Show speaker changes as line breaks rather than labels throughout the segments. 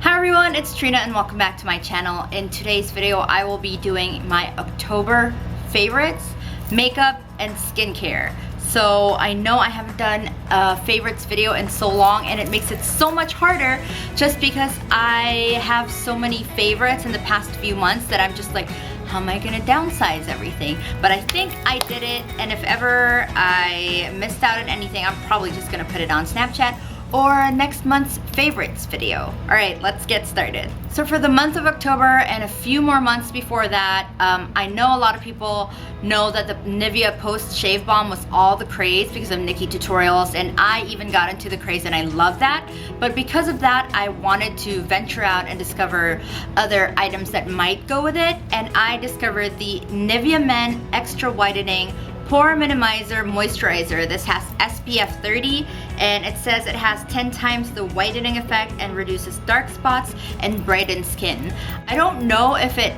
Hi everyone, it's Trina and welcome back to my channel. In today's video, I will be doing my October favorites, makeup, and skincare. So I know I haven't done a favorites video in so long and it makes it so much harder just because I have so many favorites in the past few months that I'm just like, how am I gonna downsize everything? But I think I did it, and if ever I missed out on anything, I'm probably just gonna put it on Snapchat or next month's favorites video. All right, let's get started. So for the month of October and a few more months before that, I know a lot of people know that the Nivea Post Shave Balm was all the craze because of Nikki tutorials, and I even got into the craze and I love that. But because of that, I wanted to venture out and discover other items that might go with it, and I discovered the Nivea Men Extra Whitening Pore Minimiser Moisturizer. This has SPF 30 and it says it has 10 times the whitening effect and reduces dark spots and brightens skin. I don't know if it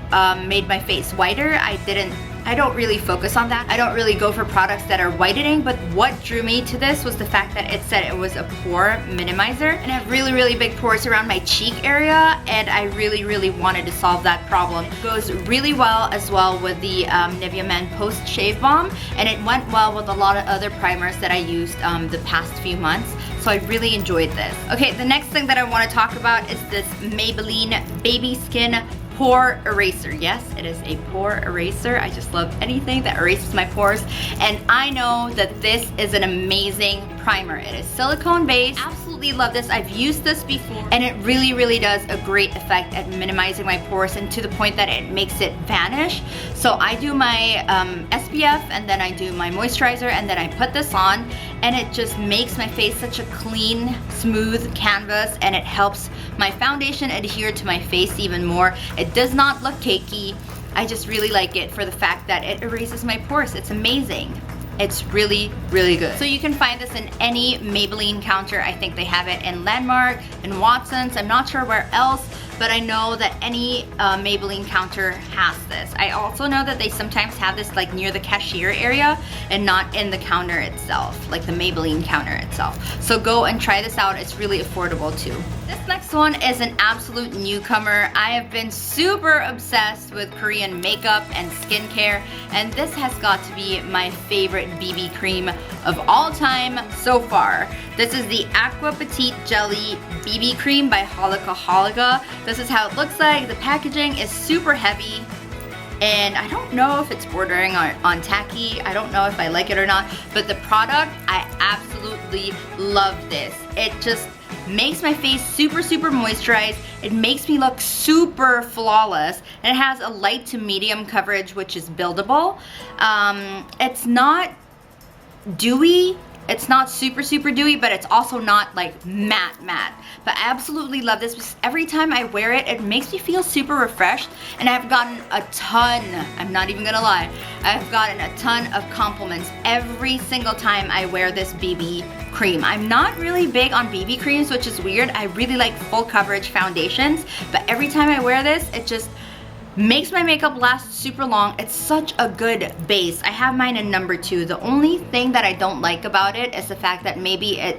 made my face whiter. I don't really focus on that. I don't really go for products that are whitening, but what drew me to this was the fact that it said it was a pore minimizer, and I have really big pores around my cheek area, and I really wanted to solve that problem. It goes really well as well with the Nivea Men Post Shave Balm, and it went well with a lot of other primers that I used the past few months. So I really enjoyed this. Okay, the next thing that I want to talk about is this Maybelline Baby Skin Pore Eraser. Yes, it is a pore eraser. I just love anything that erases my pores. And I know that this is an amazing primer. It is silicone based. Absolutely love this. I've used this before and it really does a great effect at minimizing my pores, and to the point that it makes it vanish. So I do my SPF and then I do my moisturizer and then I put this on, and it just makes my face such a clean, smooth canvas, and it helps my foundation adhere to my face even more. It does not look cakey. I just really like it for the fact that it erases my pores. It's amazing. It's really good. So you can find this in any Maybelline counter. I think they have it in Landmark, in Watson's. I'm not sure where else, but I know that any Maybelline counter has this. I also know that they sometimes have this like near the cashier area and not in the counter itself, like the Maybelline counter itself. So go and try this out. It's really affordable too. This next one is an absolute newcomer. I have been super obsessed with Korean makeup and skincare, and this has got to be my favorite BB cream of all time so far. This is the Aqua Petit Jelly BB Cream by Holika. This is how it looks like. The packaging is super heavy, and I don't know if it's bordering on tacky. I don't know if I like it or not, but the product, I absolutely love this. It just makes my face super moisturized. It makes me look super flawless, and it has a light to medium coverage, which is buildable. It's not dewy. It's not super dewy, but it's also not like matte. But I absolutely love this because every time I wear it, it makes me feel super refreshed, and I've gotten a ton, I'm not even gonna lie, I've gotten a ton of compliments every single time I wear this BB cream. I'm not really big on BB creams, which is weird. I really like full coverage foundations, but every time I wear this, it just makes my makeup last super long. It's such a good base. I have mine in number 2. The only thing that I don't like about it is the fact that maybe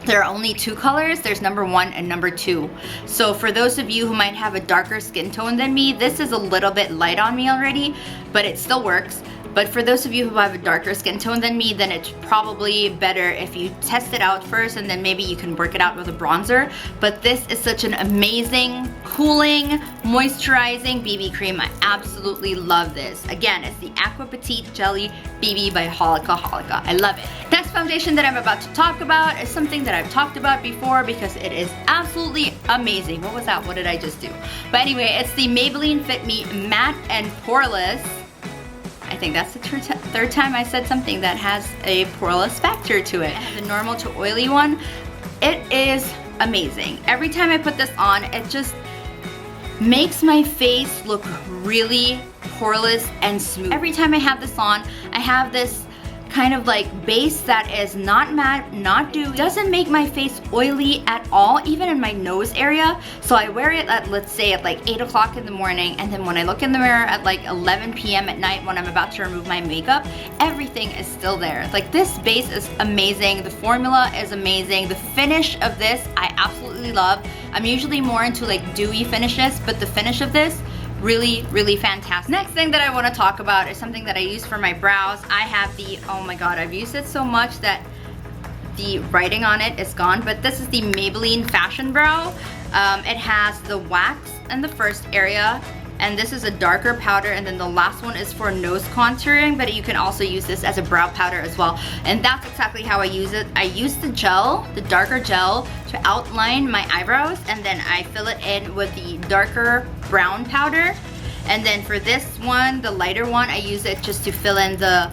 there are only 2 colors. There's number 1 and number 2. So for those of you who might have a darker skin tone than me, this is a little bit light on me already, but it still works. But for those of you who have a darker skin tone than me, then it's probably better if you test it out first and then maybe you can work it out with a bronzer. But this is such an amazing, cooling, moisturizing BB cream. I absolutely love this. Again, it's the Aqua Petite Jelly BB by Holika. I love it. Next foundation that I'm about to talk about is something that I've talked about before because it is absolutely amazing. What was that? What did I just do? But anyway, it's the Maybelline Fit Me Matte and Poreless. I think that's the third time I said something that has a poreless factor to it. The normal to oily one, it is amazing. Every time I put this on, it just makes my face look really poreless and smooth. Every time I have this on, I have this kind of like base that is not matte, not dewy, doesn't make my face oily at all, even in my nose area. So I wear it at, let's say, at like 8 o'clock in the morning, and then when I look in the mirror at like 11 p.m. at night when I'm about to remove my makeup, everything is still there. Like, this base is amazing, the formula is amazing, the finish of this I absolutely love. I'm usually more into like dewy finishes, but the finish of this, really, really fantastic. Next thing that I want to talk about is something that I use for my brows. I have the, oh my god, I've used it so much that the writing on it is gone, but this is the Maybelline Fashion Brow. It has the wax in the first area, and this is a darker powder, and then the last one is for nose contouring, but you can also use this as a brow powder as well. And that's exactly how I use it. I use the gel, the darker gel, to outline my eyebrows, and then I fill it in with the darker brown powder. And then for this one, the lighter one, I use it just to fill in the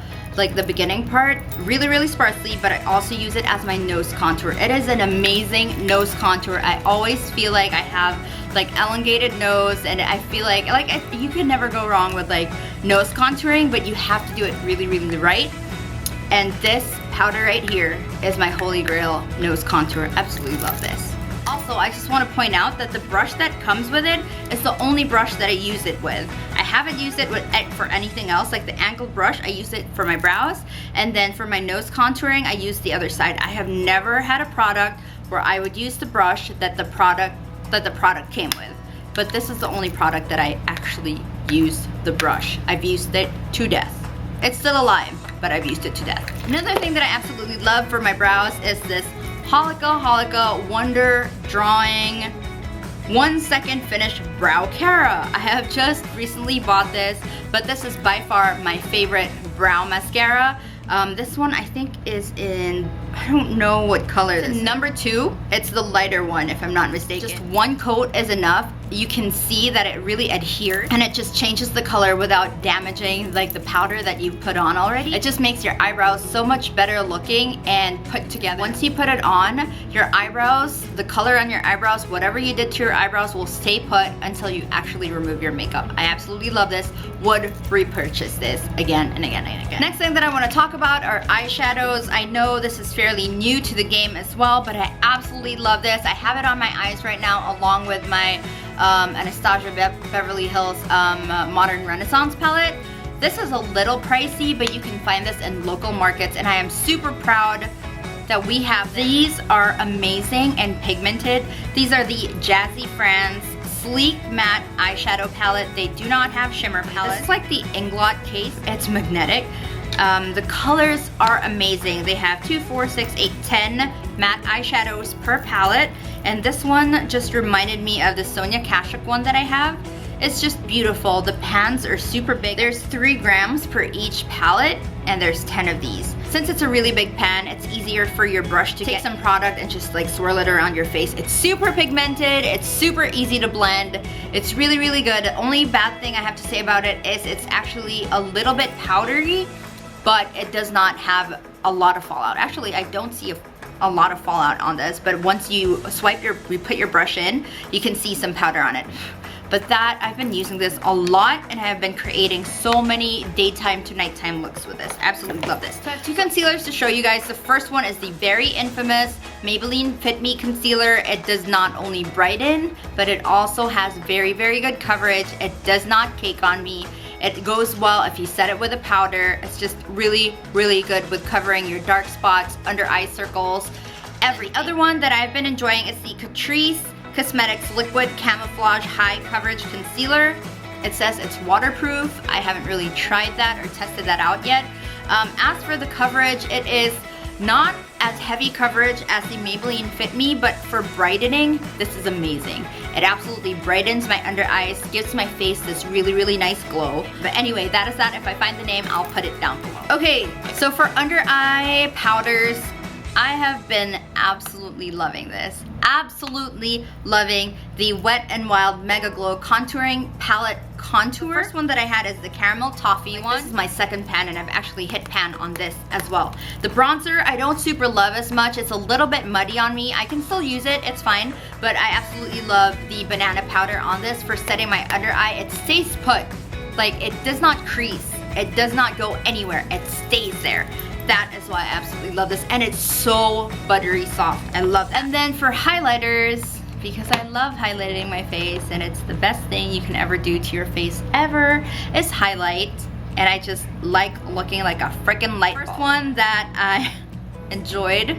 beginning part, really, really sparsely, but I also use it as my nose contour. It is an amazing nose contour. I always feel like I have like elongated nose, and I feel like you can never go wrong with like nose contouring, but you have to do it really, really right. And this powder right here is my holy grail nose contour. Absolutely love this. Also, I just want to point out that the brush that comes with it is the only brush that I use it with. I haven't used it for anything else. Like the angled brush, I use it for my brows, and then for my nose contouring, I use the other side. I have never had a product where I would use the brush that the product came with. But this is the only product that I actually use the brush. I've used it to death. It's still alive, but I've used it to death. Another thing that I absolutely love for my brows is this Holika Wonder Drawing 1 second finish Browcara. I have just recently bought this, but this is by far my favorite brow mascara. This one I think is in, I don't know what color this is. Number 2. It's the lighter one, if I'm not mistaken. Just one coat is enough. You can see that it really adheres, and it just changes the color without damaging like the powder that you've put on already. It just makes your eyebrows so much better looking and put together. Once you put it on, your eyebrows, the color on your eyebrows, whatever you did to your eyebrows will stay put until you actually remove your makeup. I absolutely love this. Would repurchase this again and again and again. Next thing that I want to talk about are eyeshadows. I know this is fairly new to the game as well, but I absolutely love this. I have it on my eyes right now along with my Anastasia Beverly Hills Modern Renaissance palette. This is a little pricey, but you can find this in local markets, and I am super proud that we have. These are amazing and pigmented. These are the Jazzy France Sleek Matte Eyeshadow Palette. They do not have shimmer palette. This is like the Inglot case. It's magnetic. The colors are amazing. They have 2, 4, 6, 8, 10 matte eyeshadows per palette, and this one just reminded me of the Sonia Kashuk one that I have. It's just beautiful. The pans are super big. There's 3 grams per each palette, and there's 10 of these. Since it's a really big pan, it's easier for your brush to take some product and just like swirl it around your face. It's super pigmented, it's super easy to blend. It's really, really good. The only bad thing I have to say about it is it's actually a little bit powdery, but it does not have a lot of fallout. Actually, I don't see a lot of fallout on this, but once you put your brush in, you can see some powder on it. But that, I've been using this a lot, and I have been creating so many daytime to nighttime looks with this. Absolutely love this. So I have 2 concealers to show you guys. The first one is the very infamous Maybelline Fit Me concealer. It does not only brighten, but it also has very, very good coverage. It does not cake on me. It goes well if you set it with a powder. It's just really, really good with covering your dark spots, under eye circles, everything. The other one that I've been enjoying is the Catrice Cosmetics Liquid Camouflage High Coverage Concealer. It says it's waterproof. I haven't really tried that or tested that out yet. As for the coverage, it is not as heavy coverage as the Maybelline Fit Me, but for brightening, this is amazing. It absolutely brightens my under eyes, gives my face this really, really nice glow. But anyway, that is that. If I find the name, I'll put it down below. Okay, so for under eye powders, I have been absolutely loving this. Absolutely loving the Wet n Wild Megaglo Contouring Palette Contour. The first one that I had is the Caramel Toffee one. This is my second pan, and I've actually hit pan on this as well. The bronzer, I don't super love as much. It's a little bit muddy on me. I can still use it, it's fine. But I absolutely love the banana powder on this for setting my under eye. It stays put. Like, it does not crease. It does not go anywhere. It stays there. that is why I absolutely love this. And it's so buttery soft. I love that. And then for highlighters, because I love highlighting my face and it's the best thing you can ever do to your face ever, is highlight. And I just like looking like a freaking light bulb. First one that I enjoyed,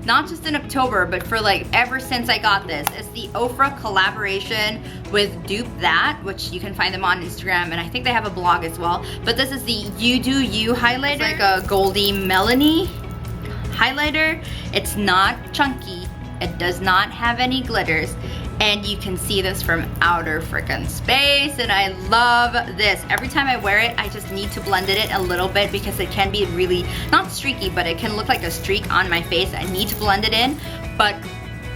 not just in October, but for like ever since I got this, is the Ofra collaboration with Dupe That, which you can find them on Instagram, and I think they have a blog as well. But this is the You Do You highlighter. It's like a goldy melony highlighter. It's not chunky. It does not have any glitters. And you can see this from outer freaking space, and I love this. Every time I wear it, I just need to blend it a little bit because it can be really, not streaky, but it can look like a streak on my face. I need to blend it in, but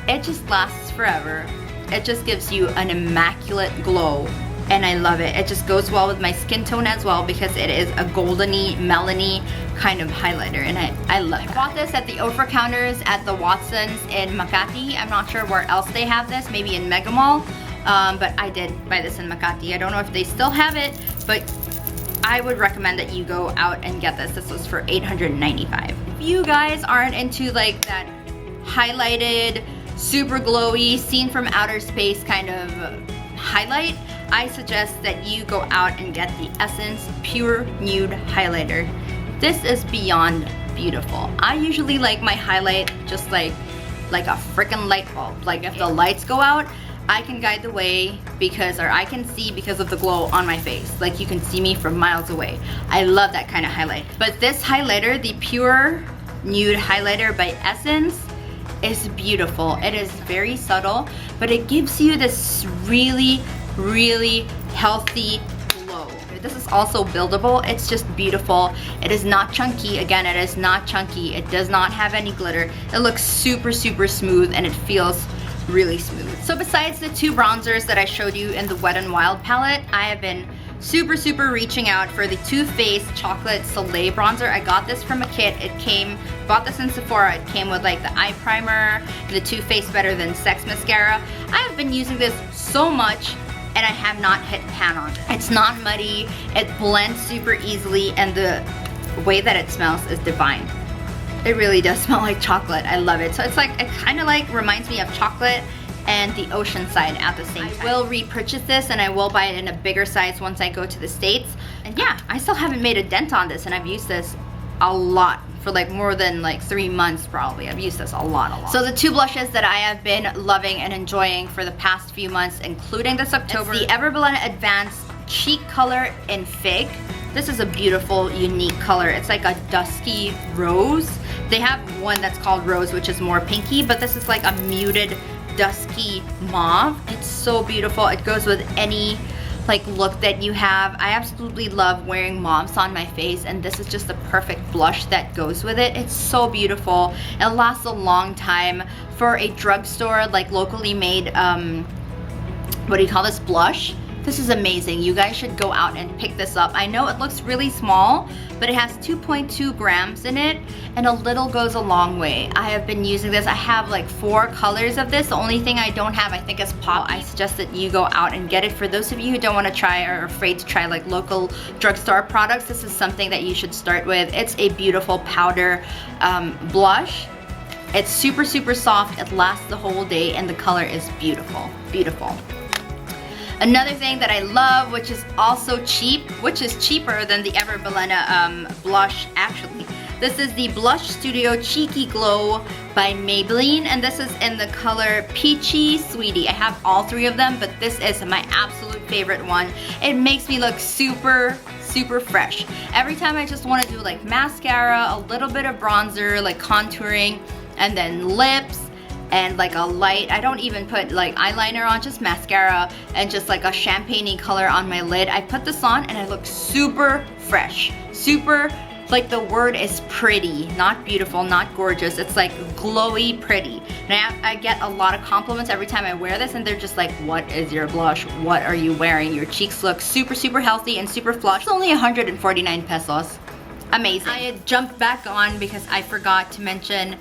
it just lasts forever. It just gives you an immaculate glow, and I love it. It just goes well with my skin tone as well because it is a goldeny, melony kind of highlighter, and I love it. I bought this at the Ofra counters at the Watsons in Makati. I'm not sure where else they have this, maybe in Mega Mall, but I did buy this in Makati. I don't know if they still have it, but I would recommend that you go out and get this. This was for $895. If you guys aren't into like that highlighted, super glowy, seen from outer space kind of highlight, I suggest that you go out and get the Essence Pure Nude Highlighter. This is beyond beautiful. I usually like my highlight just like a freaking light bulb. Like if the lights go out, I can guide the way because, or I can see because of the glow on my face. Like you can see me from miles away. I love that kind of highlight. But this highlighter, the Pure Nude Highlighter by Essence, is beautiful. It is very subtle, but it gives you this really, really healthy glow. This is also buildable. It's just beautiful. It is not chunky. Again, it is not chunky. It does not have any glitter. It looks super, super smooth, and it feels really smooth. So besides the two bronzers that I showed you in the Wet n Wild palette, I have been super, super reaching out for the Too Faced Chocolate Soleil bronzer. I got this from a kit. It came, bought this in Sephora. It came with like the eye primer, the Too Faced Better Than Sex mascara. I have been using this so much, and I have not hit pan on it. It's not muddy, it blends super easily, and the way that it smells is divine. It really does smell like chocolate. I love it. So it's like, it kind of like reminds me of chocolate and the ocean side at the same time. I will repurchase this, and I will buy it in a bigger size once I go to the States. And yeah, I still haven't made a dent on this, and I've used this a lot for like more than like 3 months probably. I've used this a lot. So the two blushes that I have been loving and enjoying for the past few months, including this October, it's the Bilena Advanced Cheek Color in Fig. This is a beautiful, unique color. It's like a dusky rose. They have one that's called Rose, which is more pinky, but this is like a muted, dusky mauve. It's so beautiful. It goes with any like look that you have. I absolutely love wearing mauves on my face, and this is just the perfect blush that goes with it. It's so beautiful. It lasts a long time. For a drugstore, like locally made, what do you call this, blush? This is amazing. You guys should go out and pick this up. I know it looks really small, but it has 2.2 grams in it, and a little goes a long way. I have been using this. I have like 4 colors of this. The only thing I don't have, I think, is pop. I suggest that you go out and get it. For those of you who don't want to try or are afraid to try like local drugstore products, this is something that you should start with. It's a beautiful powder blush. It's super, super soft. It lasts the whole day, and the color is beautiful, beautiful. Another thing that I love, which is also cheap, which is cheaper than the Bilena blush actually. This is the Blush Studio Cheeky Glow by Maybelline, and this is in the color Peachy Sweetie. I have all 3 of them, but this is my absolute favorite one. It makes me look super, super fresh. Every time I just want to do like mascara, a little bit of bronzer, like contouring, and then lips, and like a light, I don't even put like eyeliner on, just mascara and just like a champagne-y color on my lid. I put this on and I look super fresh, super, like the word is pretty, not beautiful, not gorgeous. It's like glowy pretty. And I get a lot of compliments every time I wear this, and they're just like, what is your blush? What are you wearing? Your cheeks look super, super healthy and super flush. It's only 149 pesos. Amazing. I had jumped back on because I forgot to mention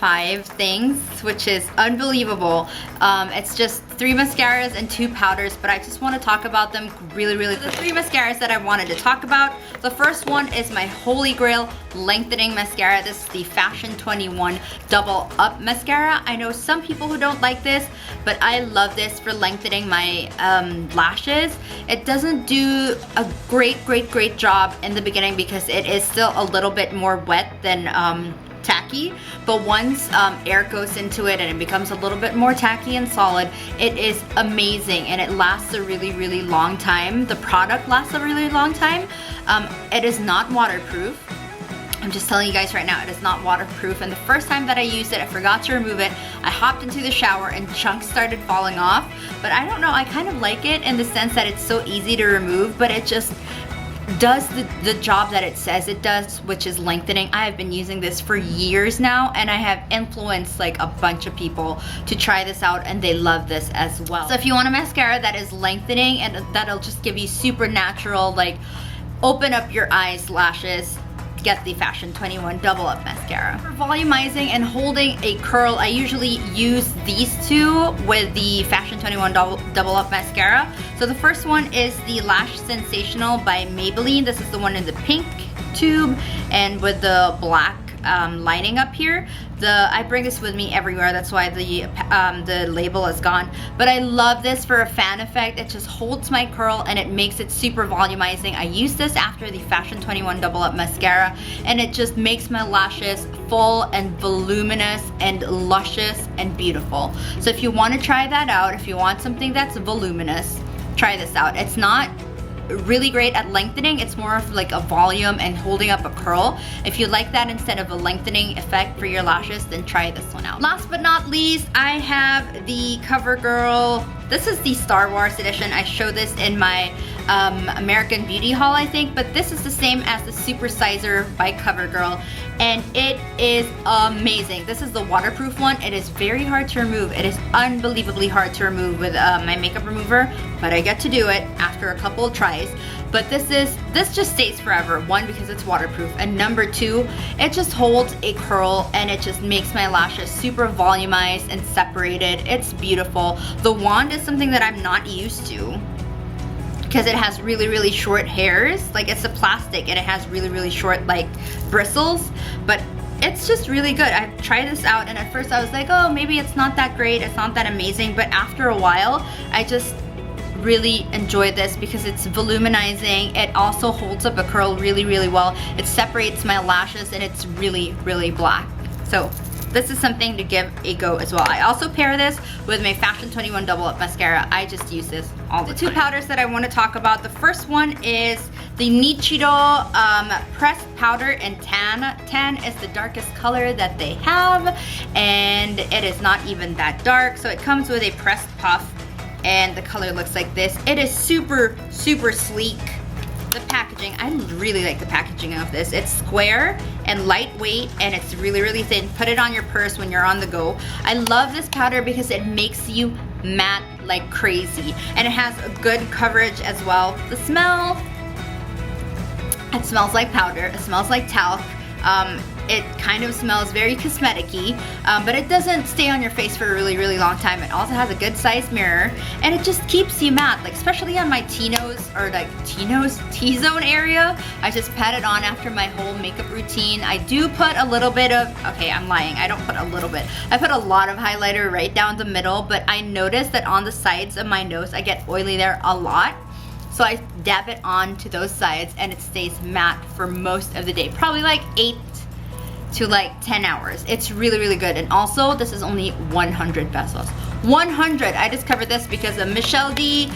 5 things, which is unbelievable. It's just 3 mascaras and 2 powders, but I just want to talk about them really quickly. The 3 mascaras that I wanted to talk about. The first one is my holy grail lengthening mascara. This is the Fashion 21 Double Up Mascara. I know some people who don't like this, but I love this for lengthening my lashes. It doesn't do a great job in the beginning because it is still a little bit more wet than tacky, but once air goes into it and it becomes a little bit more tacky and solid, it is amazing and it lasts a really long time. The product lasts a really long time. It is not waterproof. I'm just telling you guys right now, it is not waterproof, and the first time that I used it, I forgot to remove it. I hopped into the shower and chunks started falling off, but I don't know, I kind of like it in the sense that it's so easy to remove, but it just does the job that it says it does, which is lengthening. I have been using this for years now, and I have influenced like a bunch of people to try this out, and they love this as well. So if you want a mascara that is lengthening and that'll just give you super natural, like open up your eyes lashes, get the Fashion 21 Double Up Mascara. For volumizing and holding a curl, I usually use these two with the Fashion 21 Double Up Mascara. So the first one is the Lash Sensational by Maybelline. This is the one in the pink tube and with the black lining up here. I bring this with me everywhere, that's why the label is gone. But I love this for a fan effect. It just holds my curl and it makes it super volumizing. I use this after the Fashion 21 Double Up Mascara, and it just makes my lashes full and voluminous and luscious and beautiful. So if you want to try that out, if you want something that's voluminous, try this out. It's not really great at lengthening, it's more of like a volume and holding up a curl. If you like that instead of a lengthening effect for your lashes, then try this one out. Last but not least, I have the CoverGirl. This is the Star Wars edition. I showed this in my American Beauty haul, I think, but this is the same as the Super Sizer by CoverGirl, and it is amazing. This is the waterproof one. It is very hard to remove. It is unbelievably hard to remove with my makeup remover, but I get to do it after a couple of tries. But this just stays forever. One, because it's waterproof, and number two, it just holds a curl and it just makes my lashes super volumized and separated. It's beautiful. The wand is something that I'm not used to because it has really short hairs. Like, it's a plastic and it has really short like bristles, but it's just really good. I've tried this out and at first I was like, oh, maybe it's not that great, it's not that amazing, but after a while I just really enjoyed this because it's voluminizing. It also holds up a curl really well. It separates my lashes and it's really black. So this is something to give a go as well. I also pair this with my Fashion 21 Double Up Mascara. I just use this all the time. The 2 powders that I want to talk about. The first one is the Nichido Pressed Powder in Tan. Tan is the darkest color that they have, and it is not even that dark. So it comes with a pressed puff, and the color looks like this. It is super sleek. The packaging, I really like the packaging of this. It's square and lightweight, and it's really thin. Put it on your purse when you're on the go. I love this powder because it makes you matte like crazy, and it has a good coverage as well. The smell, it smells like powder. It smells like talc. It kind of smells very cosmetic-y, but it doesn't stay on your face for a really long time. It also has a good sized mirror, and it just keeps you matte, like especially on my T-nose, or like T-zone area. I just pat it on after my whole makeup routine. I do put a little bit of, okay, I'm lying, I don't put a little bit. I put a lot of highlighter right down the middle, but I noticed that on the sides of my nose, I get oily there a lot. So I dab it on to those sides and it stays matte for most of the day. Probably like 8 to like 10 hours. It's really good. And also, this is only 100 pesos. 100! I discovered this because of Michelle D.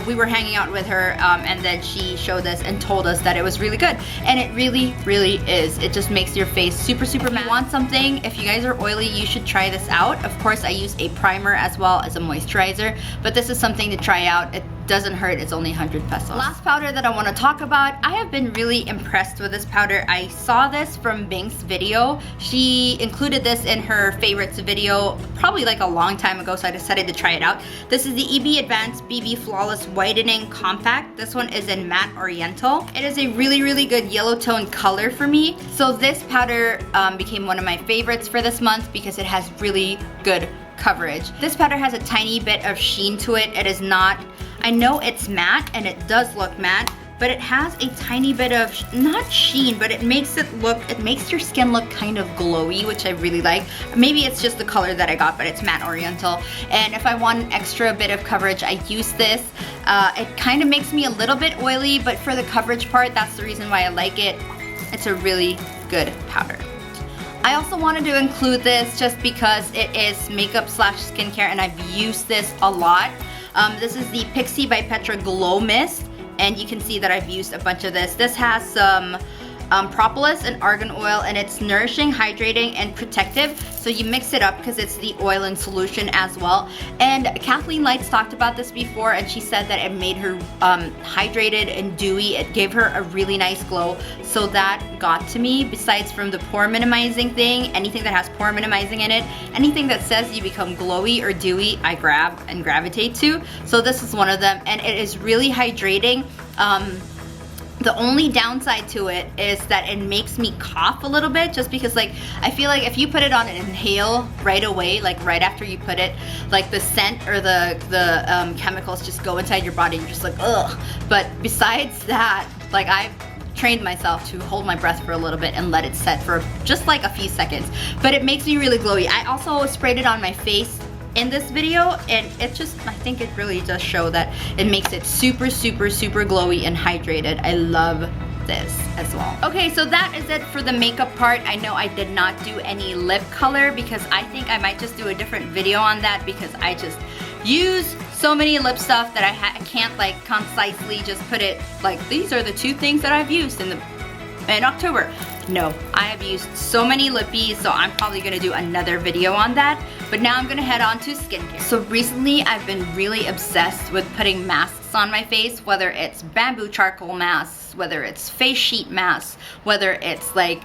We were hanging out with her, and then she showed us and told us that it was really good. And it really is. It just makes your face super matte. If you want something, if you guys are oily, you should try this out. Of course, I use a primer as well as a moisturizer, but this is something to try out. doesn't hurt, it's only 100 pesos. Last powder that I want to talk about, I have been really impressed with this powder. I saw this from Bing's video. She included this in her favorites video probably like a long time ago, so I decided to try it out. This is the EB Advanced BB Flawless Whitening Compact. This one is in Matte Oriental. It is a really good yellow tone color for me. So this powder became one of my favorites for this month because it has really good coverage. This powder has a tiny bit of sheen to it. It is not, I know it's matte and it does look matte, but it has a tiny bit of, not sheen, but it makes your skin look kind of glowy, which I really like. Maybe it's just the color that I got, but it's Matte Oriental. And if I want an extra bit of coverage, I use this. It kind of makes me a little bit oily, but for the coverage part, that's the reason why I like it. It's a really good powder. I also wanted to include this just because it is makeup slash skincare and I've used this a lot. This is the Peachy by Petra Glow Mist, and you can see that I've used a bunch of this. This has some propolis and argan oil, and it's nourishing, hydrating, and protective. So you mix it up because it's the oil in solution as well. And Kathleen Lights talked about this before, and she said that it made her hydrated and dewy. It gave her a really nice glow. So that got to me. Besides from the pore minimizing thing, anything that has pore minimizing in it, anything that says you become glowy or dewy, I grab and gravitate to. So this is one of them, and it is really hydrating. The only downside to it is that it makes me cough a little bit, just because like I feel like if you put it on and inhale right away, like right after you put it, like the scent or the chemicals just go inside your body and you're just like ugh. But besides that, like I've trained myself to hold my breath for a little bit and let it set for just like a few seconds. But it makes me really glowy. I also sprayed it on my face in this video, and it just, I think it really does show that it makes it super glowy and hydrated. I love this as well. Okay, so that is it for the makeup part. I know I did not do any lip color because I think I might just do a different video on that because I just use so many lip stuff that I can't like concisely just put it like these are the two things that I've used in October. No, I have used so many lippies, so I'm probably gonna do another video on that. But now I'm gonna head on to skincare. So recently I've been really obsessed with putting masks on my face, whether it's bamboo charcoal masks, whether it's face sheet masks, whether it's like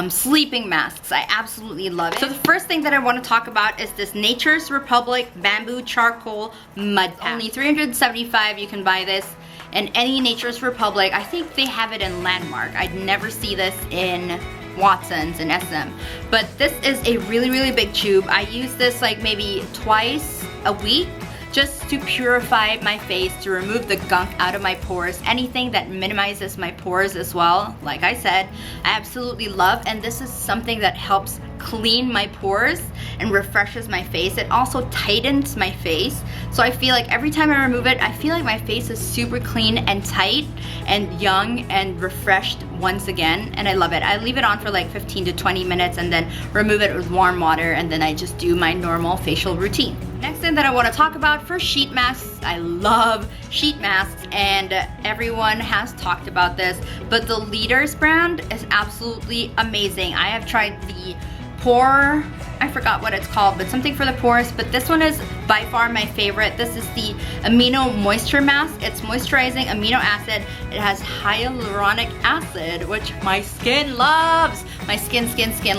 sleeping masks. I absolutely love it. So the first thing that I want to talk about is this Nature's Republic Bamboo Charcoal Mud Pack. Only $375, you can buy this in any Nature's Republic. I think they have it in Landmark. I'd never see this in Watson's and SM. But this is a really big tube. I use this like maybe twice a week just to purify my face, to remove the gunk out of my pores, anything that minimizes my pores as well. Like I said, I absolutely love, and this is something that helps clean my pores and refreshes my face. It also tightens my face, so I feel like every time I remove it, I feel like my face is super clean and tight and young and refreshed once again, and I love it. I leave it on for like 15 to 20 minutes and then remove it with warm water, and then I just do my normal facial routine. Next thing that I want to talk about for sheet masks, I love sheet masks, and everyone has talked about this, but the Leaders brand is absolutely amazing. I have tried the Pore, I forgot what it's called, but something for the pores, but this one is by far my favorite. This is the Amino Moisture Mask. It's moisturizing amino acid. It has hyaluronic acid, which my skin loves. My skin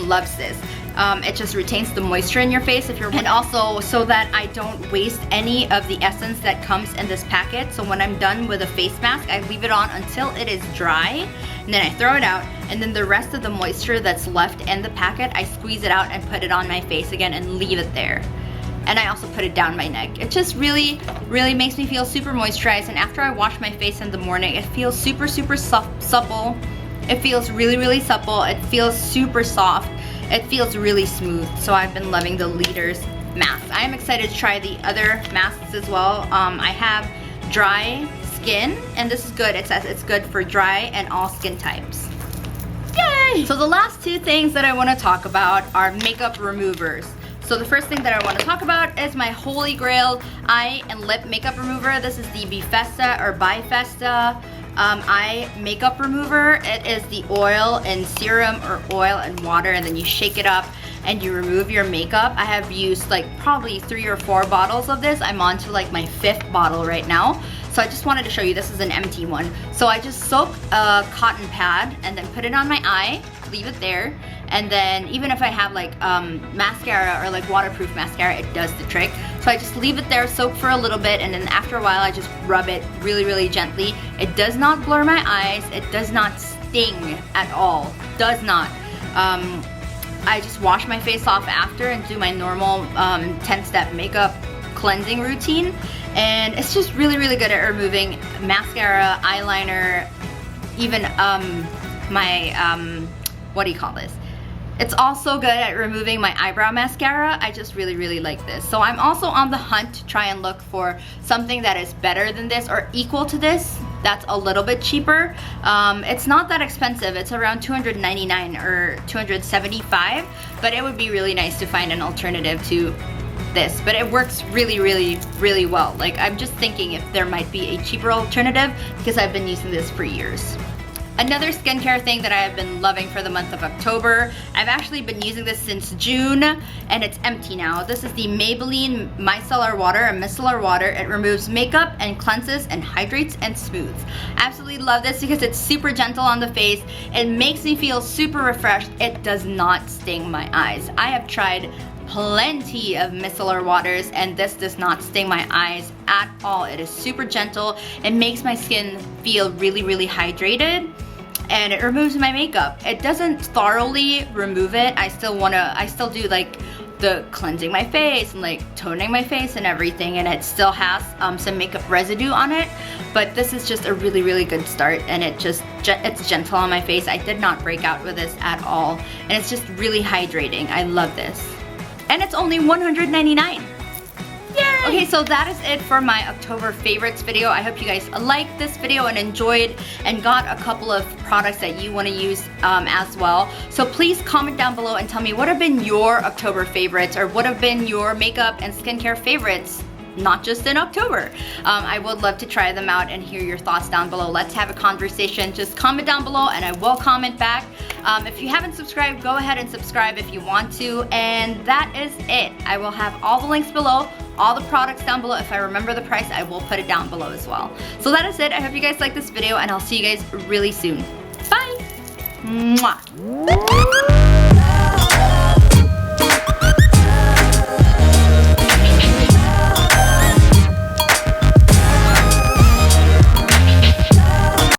loves this. It just retains the moisture in your face if you're, and also so that I don't waste any of the essence that comes in this packet. So when I'm done with a face mask, I leave it on until it is dry, and then I throw it out, and then the rest of the moisture that's left in the packet, I squeeze it out and put it on my face again and leave it there. And I also put it down my neck. It just really makes me feel super moisturized, and after I wash my face in the morning, it feels super supple. It feels really supple. It feels super soft. It feels really smooth. So I've been loving the Leaders mask. I am excited to try the other masks as well. I have dry skin, and this is good. It says it's good for dry and all skin types. Yay! So the last two things that I want to talk about are makeup removers. So the first thing that I want to talk about is my holy grail eye and lip makeup remover. This is the Bifesta or Bifesta eye makeup remover. It is the oil and serum, or oil and water, and then you shake it up and you remove your makeup. I have used like probably 3 or 4 bottles of this. I'm on to like my 5th bottle right now. So I just wanted to show you, this is an empty one. So I just soak a cotton pad and then put it on my eye, leave it there, and then even if I have like mascara or like waterproof mascara, it does the trick. So I just leave it there, soak for a little bit, and then after a while I just rub it really, really gently. It does not blur my eyes, it does not sting at all, does not. I just wash my face off after and do my normal 10-step makeup cleansing routine, and it's just really, really good at removing mascara, eyeliner, even my what do you call this? It's also good at removing my eyebrow mascara. I just really, really like this. So I'm also on the hunt to try and look for something that is better than this or equal to this, that's a little bit cheaper. It's not that expensive. It's around $299 or $275, but it would be really nice to find an alternative to this. But it works really, really, really well. Like, I'm just thinking if there might be a cheaper alternative because I've been using this for years. Another skincare thing that I have been loving for the month of October, I've actually been using this since June, and it's empty now. This is the Maybelline Micellar Water, a micellar water. It removes makeup and cleanses and hydrates and smooths. Absolutely love this because it's super gentle on the face. It makes me feel super refreshed. It does not sting my eyes. I have tried plenty of micellar waters and this does not sting my eyes at all. It is super gentle. It makes my skin feel really, really hydrated. And it removes my makeup. It doesn't thoroughly remove it. I still do like the cleansing my face and like toning my face and everything, and it still has some makeup residue on it. But this is just a really, really good start, and it's gentle on my face. I did not break out with this at all, and it's just really hydrating. I love this. And it's only $199. Yay! Okay, so that is it for my October favorites video. I hope you guys liked this video and enjoyed and got a couple of products that you want to use as well. So please comment down below and tell me what have been your October favorites, or what have been your makeup and skincare favorites, not just in October. I would love to try them out and hear your thoughts down below. Let's have a conversation. Just comment down below and I will comment back. If you haven't subscribed, go ahead and subscribe if you want to. And that is it. I will have all the links below, all the products down below. If I remember the price, I will put it down below as well. So that is it. I hope you guys like this video, and I'll see you guys really soon. Bye! Mwah.